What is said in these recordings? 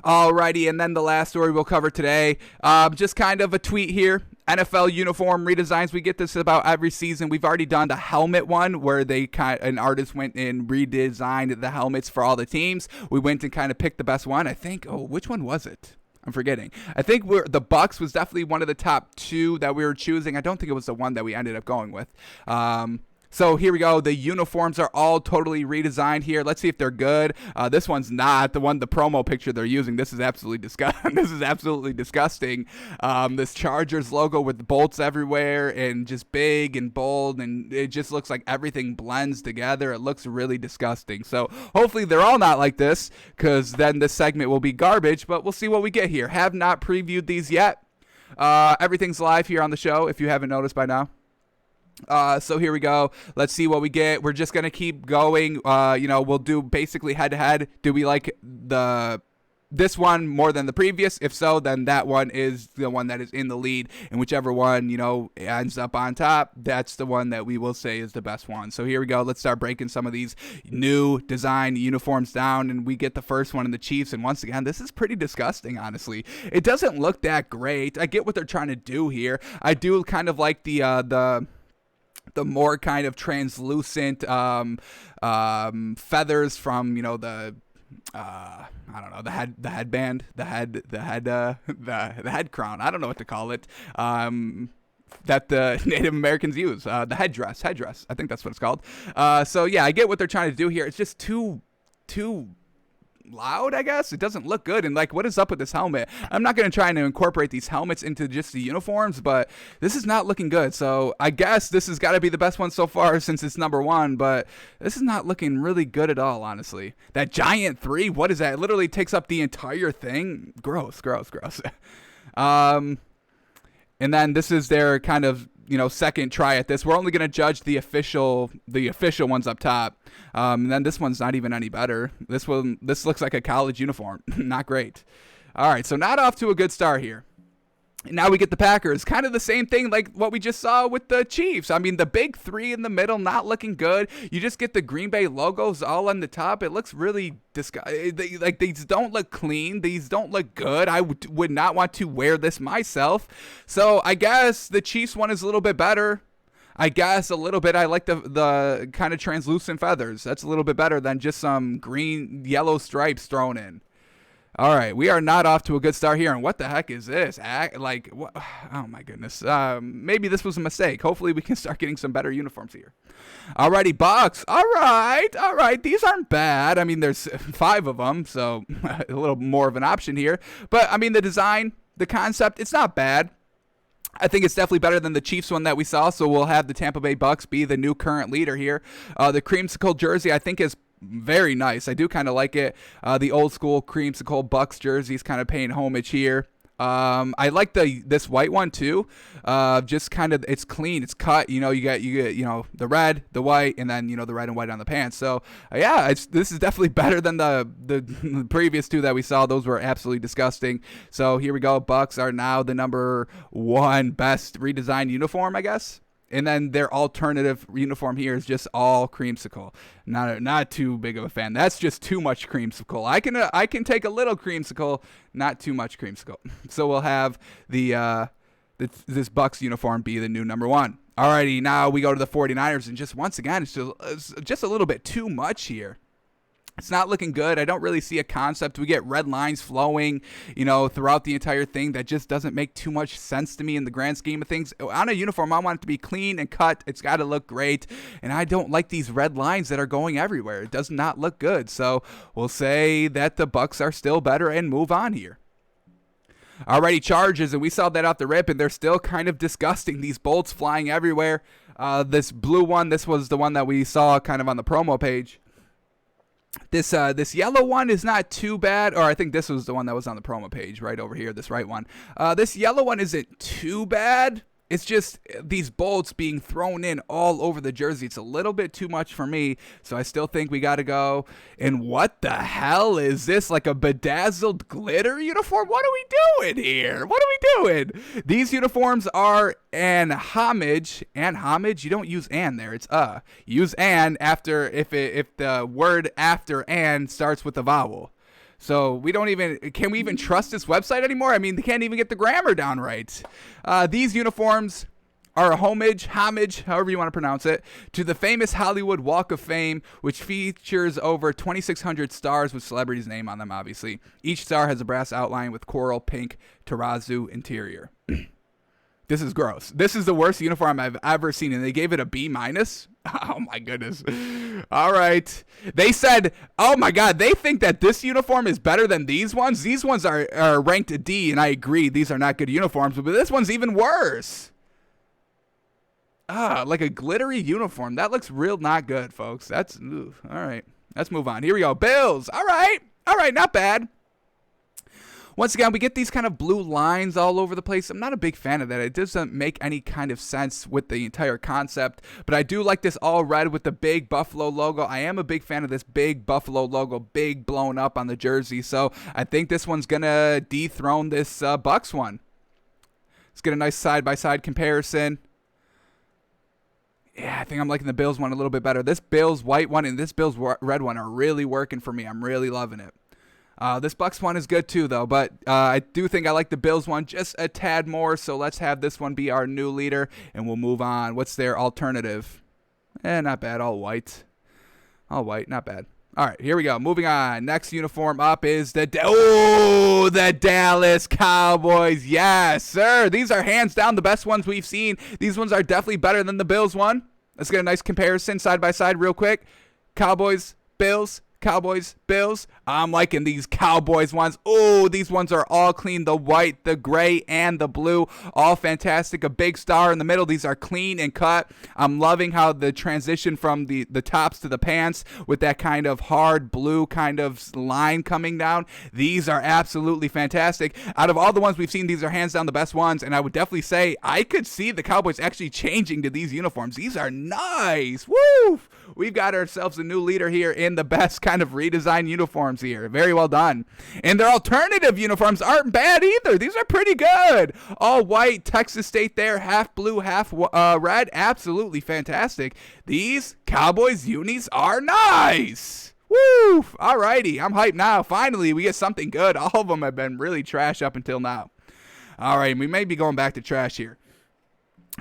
Alrighty, and then the last story we'll cover today, just kind of a tweet here. NFL uniform redesigns. We get this about every season. We've already done the helmet one where an artist went and redesigned the helmets for all the teams. We went and kind of picked the best one. I think, which one was it? I'm forgetting. I think the Bucs was definitely one of the top two that we were choosing. I don't think it was the one that we ended up going with. So here we go. The uniforms are all totally redesigned here. Let's see if they're good. This one's not the promo picture they're using. This is absolutely disgusting. This is absolutely disgusting. This Chargers logo with bolts everywhere and just big and bold, and it just looks like everything blends together. It looks really disgusting. So hopefully they're all not like this, because then this segment will be garbage. But we'll see what we get here. Have not previewed these yet. Everything's live here on the show, if you haven't noticed by now. So here we go. Let's see what we get. We're just going to keep going. We'll do basically head to head. Do we like this one more than the previous? If so, then that one is the one that is in the lead, and whichever one, ends up on top, that's the one that we will say is the best one. So here we go. Let's start breaking some of these new design uniforms down, and we get the first one in the Chiefs. And once again, this is pretty disgusting, honestly. It doesn't look that great. I get what they're trying to do here. I do kind of like the more kind of translucent feathers from the headband, the head crown. I don't know what to call it. That the Native Americans use, the headdress. I think that's what it's called. So yeah, I get what they're trying to do here. It's just too loud, I guess. It doesn't look good. And what is up with this helmet? I'm not going to try and incorporate these helmets into just the uniforms, but this is not looking good. So I guess this has got to be the best one so far since it's number one, but this is not looking really good at all, honestly. That giant 3, what is that? It literally takes up the entire thing. Gross. And then this is their kind of second try at this. We're only going to judge the official ones up top. And then this one's not even any better. This looks like a college uniform. Not great. All right, so not off to a good start here. Now we get the Packers. Kind of the same thing like what we just saw with the Chiefs. I mean, the big 3 in the middle, not looking good. You just get the Green Bay logos all on the top. It looks really disgusting. These don't look clean. These don't look good. I would not want to wear this myself. So I guess the Chiefs one is a little bit better. I guess a little bit. I like the kind of translucent feathers. That's a little bit better than just some yellow stripes thrown in. All right, we are not off to a good start here. And what the heck is this? What? Oh, my goodness. Maybe this was a mistake. Hopefully, we can start getting some better uniforms here. All righty, Bucs. All right. These aren't bad. I mean, there's 5 of them, so a little more of an option here. But, I mean, the design, the concept, it's not bad. I think it's definitely better than the Chiefs one that we saw, so we'll have the Tampa Bay Bucs be the new current leader here. The creamsicle jersey, I think, is very nice. I do kind of like it. The old school creamsicle Bucs jerseys kind of paying homage here. I like this white one too. Just kind of, it's clean, it's cut. You get the red, the white, and then the red and white on the pants. So yeah, this is definitely better than the previous 2 that we saw. Those were absolutely disgusting. So here we go. Bucs are now the number 1 best redesigned uniform, I guess. And then their alternative uniform here is just all creamsicle. Not too big of a fan. That's just too much creamsicle. I can take a little creamsicle, not too much creamsicle. So we'll have this Bucs uniform be the new number 1. Alrighty, now we go to the 49ers, and just once again, it's just a little bit too much here. It's not looking good. I don't really see a concept. We get red lines flowing, throughout the entire thing. That just doesn't make too much sense to me in the grand scheme of things. On a uniform, I want it to be clean and cut. It's got to look great. And I don't like these red lines that are going everywhere. It does not look good. So we'll say that the Bucs are still better and move on here. Alrighty, Chargers, and we saw that off the rip, and they're still kind of disgusting. These bolts flying everywhere. This blue one, this was the one that we saw kind of on the promo page. This yellow one is not too bad, or I think this was the one that was on the promo page right over here, this right one. This yellow one isn't too bad. It's just these bolts being thrown in all over the jersey. It's a little bit too much for me, so I still think we got to go. And what the hell is this? Like a bedazzled glitter uniform? What are we doing here? What are we doing? These uniforms are an homage. And homage? You don't use "and" there. It's Use "and" after if the word after "and" starts with a vowel. So can we even trust this website anymore? I mean, they can't even get the grammar down right. These uniforms are a homage, however you want to pronounce it, to the famous Hollywood Walk of Fame, which features over 2,600 stars with celebrities' name on them, obviously. Each star has a brass outline with coral pink terrazzo interior. This is gross. This is the worst uniform I've ever seen, and they gave it a B-. Oh, my goodness. All right. They said, oh, my God, they think that this uniform is better than these ones? These ones are ranked a D, and I agree. These are not good uniforms, but this one's even worse. Like a glittery uniform. That looks real not good, folks. That's, all right. Let's move on. Here we go. Bills. All right, not bad. Once again, we get these kind of blue lines all over the place. I'm not a big fan of that. It doesn't make any kind of sense with the entire concept. But I do like this all red with the big Buffalo logo. I am a big fan of this big Buffalo logo, big blown up on the jersey. So I think this one's going to dethrone this Bucks one. Let's get a nice side-by-side comparison. Yeah, I think I'm liking the Bills one a little bit better. This Bills white one and this Bills red one are really working for me. I'm really loving it. This Bucks one is good too, though, but I do think I like the Bills one just a tad more, so let's have this one be our new leader, and we'll move on. What's their alternative? Not bad. All white, not bad. All right, here we go. Moving on. Next uniform up is the Dallas Cowboys. Yes, sir. These are hands down the best ones we've seen. These ones are definitely better than the Bills one. Let's get a nice comparison side by side real quick. Cowboys, Bills. Cowboys, Bills. I'm liking these Cowboys ones. Oh, these ones are all clean. The white, the gray, and the blue. All fantastic. A big star in the middle. These are clean and cut. I'm loving how the transition from the tops to the pants with that kind of hard blue kind of line coming down. These are absolutely fantastic. Out of all the ones we've seen, these are hands down the best ones. And I would definitely say I could see the Cowboys actually changing to these uniforms. These are nice. Woo! We've got ourselves a new leader here in the best kind of redesign uniforms here. Very well done. And their alternative uniforms aren't bad either. These are pretty good. All white, Texas State there, half blue, half red. Absolutely fantastic. These Cowboys unis are nice. Woo! Alrighty, I'm hyped now. Finally, we get something good. All of them have been really trash up until now. All right, we may be going back to trash here.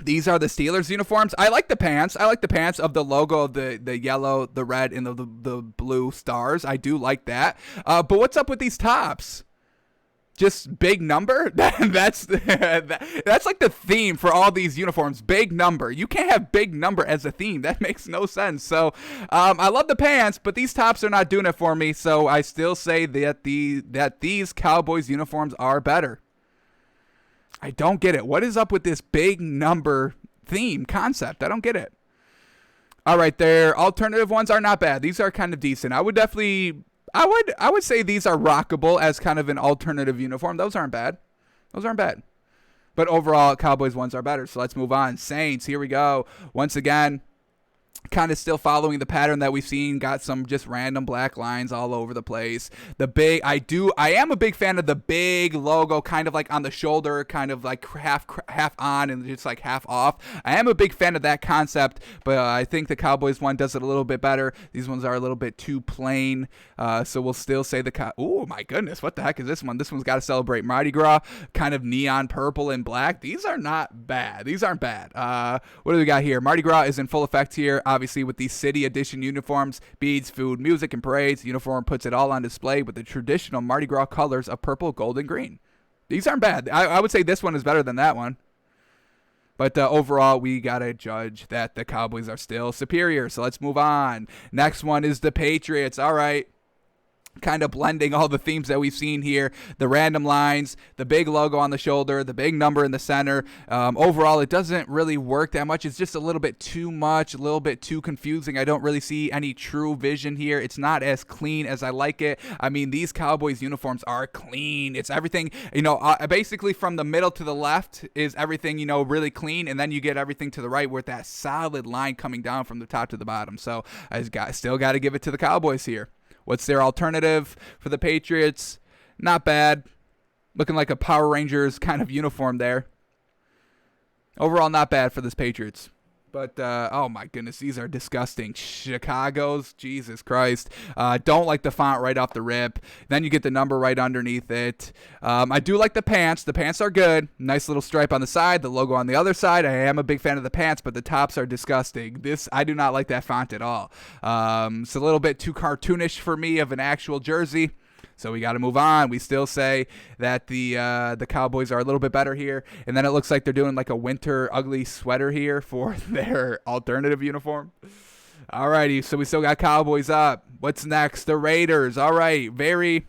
These are the Steelers uniforms. I like the pants. I like the pants of the logo of the yellow, the red, and the blue stars. I do like that. But what's up with these tops? Just big number? That's like the theme for all these uniforms. Big number. You can't have big number as a theme. That makes no sense. So I love the pants, but these tops are not doing it for me. So I still say that these Cowboys uniforms are better. I don't get it. What is up with this big number theme concept? I don't get it. All right, their alternative ones are not bad. These are kind of decent. I would say these are rockable as kind of an alternative uniform. Those aren't bad. But overall, Cowboys ones are better. So let's move on. Saints, here we go. Once again, kind of still following the pattern that we've seen. Got some just random black lines all over the place. I am a big fan of the big logo, kind of like on the shoulder, kind of like half on and just like half off. I am a big fan of that concept, but I think the Cowboys one does it a little bit better. These ones are a little bit too plain, so we'll still say oh my goodness, what the heck is this one? This one's got to celebrate Mardi Gras, kind of neon purple and black. These are not bad. These aren't bad. What do we got here? Mardi Gras is in full effect here. Obviously, with these city edition uniforms, beads, food, music, and parades, the uniform puts it all on display with the traditional Mardi Gras colors of purple, gold, and green. These aren't bad. I would say this one is better than that one. But overall, we got to judge that the Cowboys are still superior. So let's move on. Next one is the Patriots. All right. Kind of blending all the themes that we've seen here. The random lines, the big logo on the shoulder, the big number in the center. Overall, it doesn't really work that much. It's just a little bit too much, a little bit too confusing. I don't really see any true vision here. It's not as clean as I like it. I mean, these Cowboys uniforms are clean. It's everything, basically from the middle to the left is everything, really clean. And then you get everything to the right with that solid line coming down from the top to the bottom. So I still got to give it to the Cowboys here. What's their alternative for the Patriots? Not bad. Looking like a Power Rangers kind of uniform there. Overall, not bad for this Patriots. But, oh my goodness, these are disgusting. Chicago's, Jesus Christ. Don't like the font right off the rip. Then you get the number right underneath it. I do like the pants. The pants are good. Nice little stripe on the side, the logo on the other side. I am a big fan of the pants, but the tops are disgusting. I do not like that font at all. It's a little bit too cartoonish for me of an actual jersey. So we got to move on. We still say that the Cowboys are a little bit better here. And then it looks like they're doing like a winter ugly sweater here for their alternative uniform. All righty, so we still got Cowboys up. What's next? The Raiders. All right, very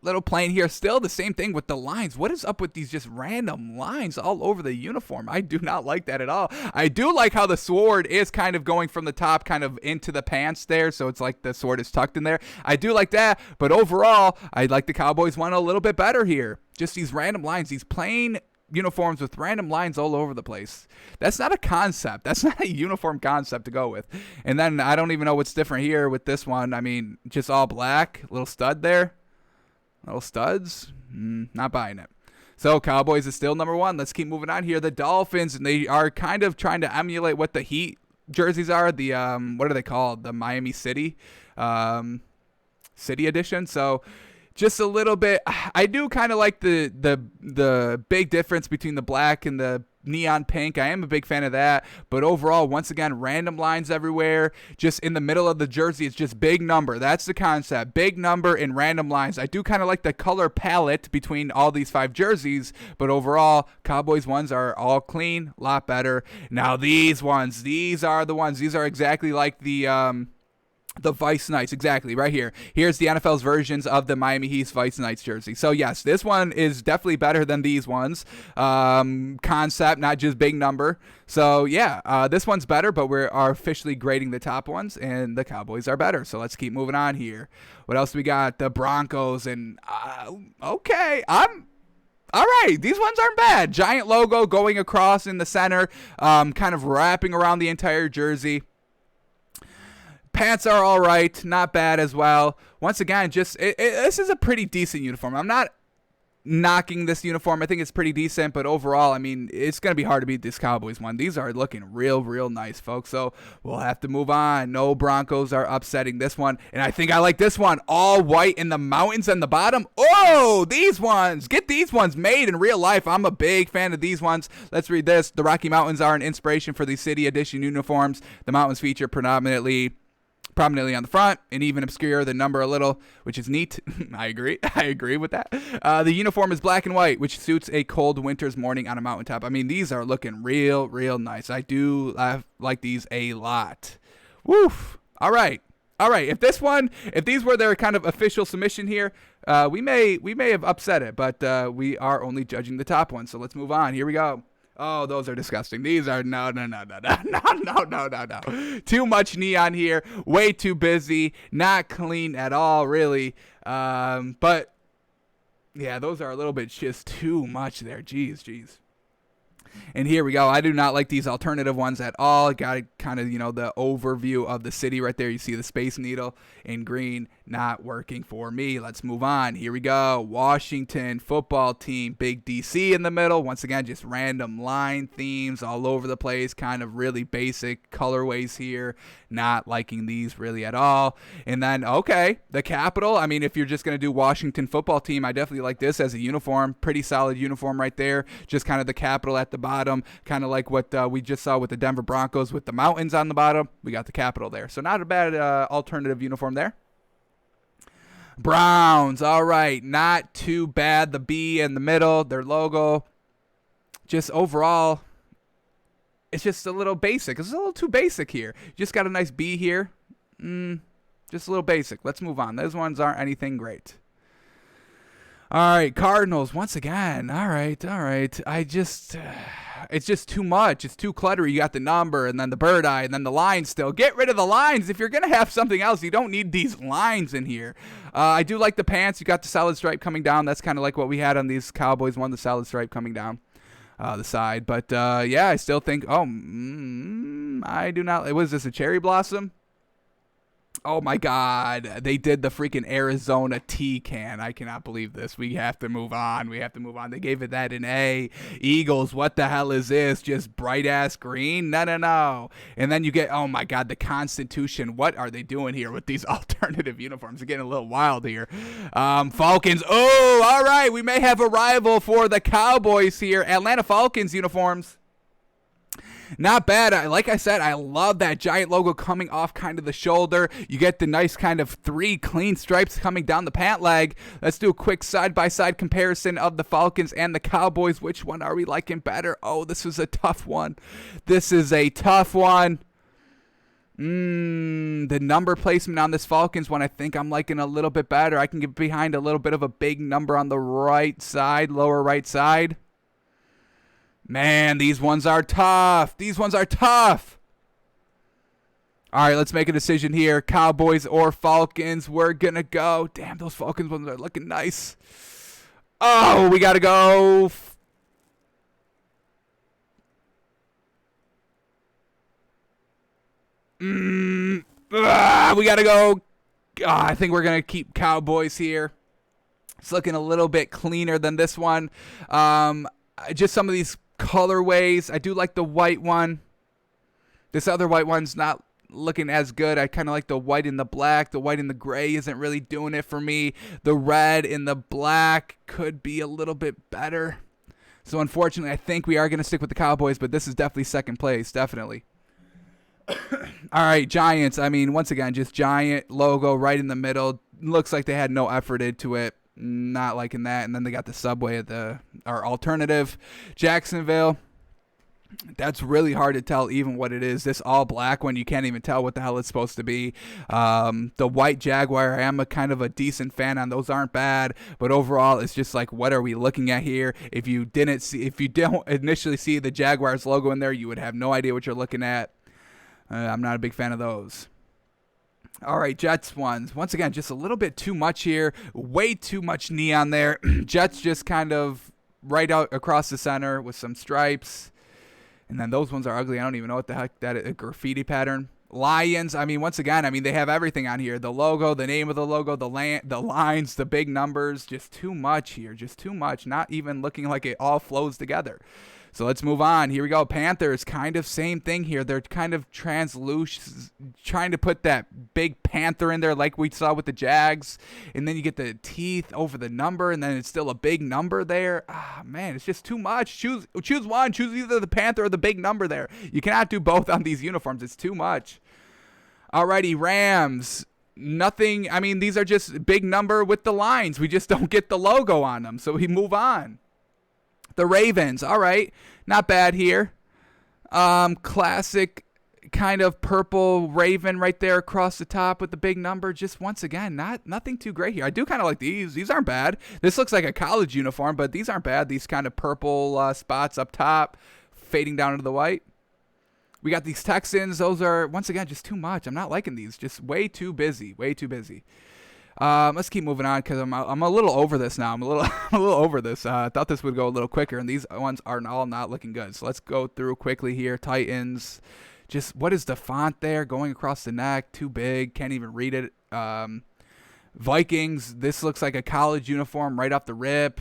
little plain here. Still the same thing with the lines. What is up with these just random lines all over the uniform? I do not like that at all. I do like how the sword is kind of going from the top kind of into the pants there, so it's like the sword is tucked in there. I do like that, but overall, I like the Cowboys one a little bit better here. Just these random lines, these plain uniforms with random lines all over the place. That's not a concept. That's not a uniform concept to go with. And then I don't even know what's different here with this one. I mean, just all black, little stud there. Little studs, not buying it. So Cowboys is still number one. Let's keep moving on here. The Dolphins, and they are kind of trying to emulate what the Heat jerseys are. The what are they called? The Miami City, City edition. So just a little bit. I do kind of like the big difference between the black and the neon pink. I am a big fan of that, but overall, once again, random lines everywhere. Just in the middle of the jersey, it's just big number. That's the concept. Big number and random lines. I do kind of like the color palette between all these 5 jerseys, but overall, Cowboys ones are all clean, a lot better. Now these ones, these are the ones. These are exactly like the Vice Knights, exactly, right here. Here's the NFL's versions of the Miami Heat Vice Knights jersey. So, yes, this one is definitely better than these ones. Concept, not just big number. So, yeah, this one's better, but we are officially grading the top ones, and the Cowboys are better. So, let's keep moving on here. What else we got? The Broncos, and, okay, all right, these ones aren't bad. Giant logo going across in the center, kind of wrapping around the entire jersey. Pants are all right, not bad as well. Once again, this is a pretty decent uniform. I'm not knocking this uniform. I think it's pretty decent, but overall, I mean, it's going to be hard to beat this Cowboys one. These are looking real, real nice, folks. So we'll have to move on. No Broncos are upsetting this one, and I think I like this one. All white in the mountains on the bottom. Oh, these ones. Get these ones made in real life. I'm a big fan of these ones. Let's read this. The Rocky Mountains are an inspiration for the City Edition uniforms. The mountains feature prominently on the front and even obscure the number a little, which is neat. I agree with that. The uniform is black and white, which suits a cold winter's morning on a mountaintop. I mean, these are looking real, real nice. I do like these a lot. Woof. All right. If these were their kind of official submission here, we may have upset it, but we are only judging the top one. So let's move on. Here we go. Oh, those are disgusting. These are no. Too much neon here. Way too busy. Not clean at all, really. But yeah, those are a little bit just too much there. Jeez. And here we go. I do not like these alternative ones at all. Got kind of, the overview of the city right there. You see the Space Needle in green. Not working for me. Let's move on. Here we go. Washington football team. Big DC in the middle. Once again, just random line themes all over the place. Kind of really basic colorways here. Not liking these really at all. And then, okay, the Capitol. I mean, if you're just going to do Washington football team, I definitely like this as a uniform. Pretty solid uniform right there. Just kind of the Capitol at the bottom. Kind of like what we just saw with the Denver Broncos with the mountains on the bottom. We got the Capitol there. So not a bad alternative uniform there. Browns, all right, not too bad. The B in the middle, their logo, just overall, it's just a little basic. It's a little too basic here. Just got a nice B here, just a little basic. Let's move on. Those ones aren't anything great. All right, Cardinals, once again, all right. It's just too much. It's too cluttery. You got the number and then the bird eye and then the lines still. Get rid of the lines. If you're going to have something else, you don't need these lines in here. I do like the pants. You got the solid stripe coming down. That's kind of like what we had on these Cowboys one, the solid stripe coming down the side. But, yeah, I still think, I do not. Was this a cherry blossom? Oh my God, they did the freaking Arizona T-can. I cannot believe this. We have to move on. We have to move on. They gave it that an A. Eagles, what the hell is this? Just bright ass green? No, no, no. And then you get, oh my God, the Constitution. What are they doing here with these alternative uniforms? They're getting a little wild here. Falcons. Oh, all right. We may have a rival for the Cowboys here. Atlanta Falcons uniforms. Not bad. Like I said, I love that giant logo coming off kind of the shoulder. You get the nice kind of 3 clean stripes coming down the pant leg. Let's do a quick side-by-side comparison of the Falcons and the Cowboys. Which one are we liking better? Oh, this is a tough one. This is a tough one. The number placement on this Falcons one, I think I'm liking a little bit better. I can get behind a little bit of a big number on the right side, lower right side. Man, these ones are tough. These ones are tough. All right, let's make a decision here. Cowboys or Falcons. We're going to go. Damn, those Falcons ones are looking nice. Oh, we got to go. We got to go. I think we're going to keep Cowboys here. It's looking a little bit cleaner than this one. Just some of these colorways. I do like the white one. This other white one's not looking as good. I kind of like the white and the black. The white and the gray isn't really doing it for me. The red and the black could be a little bit better. So unfortunately, I think we are going to stick with the Cowboys, but this is definitely second place, definitely. All right, Giants. I mean, once again, just giant logo right in the middle. Looks like they had no effort into it. Not liking that. And then they got the subway at our alternative. Jacksonville. That's really hard to tell even what it is. This all black one, you can't even tell what the hell it's supposed to be. The white Jaguar, I am a kind of a decent fan on. Those aren't bad, but overall it's just like, what are we looking at here? If you don't initially see the Jaguars logo in there, you would have no idea what you're looking at. I'm not a big fan of those. All right, Jets ones. Once again, just a little bit too much here. Way too much neon there. Jets just kind of right out across the center with some stripes. And then those ones are ugly. I don't even know what the heck that is. A graffiti pattern. Lions, I mean, once again, I mean, they have everything on here. The logo, the name of the logo, the lines, the big numbers. Just too much here. Just too much. Not even looking like it all flows together. So let's move on. Here we go. Panthers, kind of same thing here. They're kind of translucent, trying to put that big panther in there like we saw with the Jags. And then you get the teeth over the number, and then it's still a big number there. Ah, man, it's just too much. Choose one. Choose either the panther or the big number there. You cannot do both on these uniforms. It's too much. Alrighty, Rams. Nothing. I mean, these are just big number with the lines. We just don't get the logo on them, so we move on. The Ravens, all right, not bad here. Classic kind of purple raven right there across the top with the big number. Just once again, nothing too great here. I do kind of like these. These aren't bad. This looks like a college uniform, but these aren't bad. These kind of purple spots up top, fading down into the white. We got these Texans. Those are, once again, just too much. I'm not liking these. Just way too busy. Way too busy. Let's keep moving on because I'm a little over this now. I'm a little over this. I thought this would go a little quicker, and these ones are all not looking good. So let's go through quickly here. Titans, just what is the font there going across the neck? Too big. Can't even read it. Vikings, this looks like a college uniform right off the rip.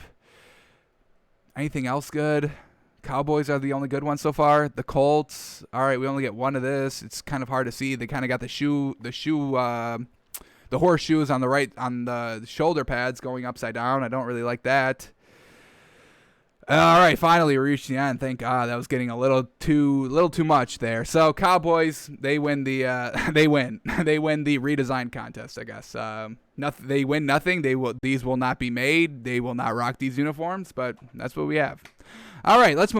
Anything else good? Cowboys are the only good ones so far. The Colts, all right, we only get one of this. It's kind of hard to see. They kind of got the horseshoes on the right, on the shoulder pads going upside down. I don't really like that. All right, finally we reached the end. Thank God. That was getting a little too much there. So Cowboys, they win the they win the redesign contest, I guess. They win nothing. These will not be made. They will not rock these uniforms, but that's what we have. All right, let's move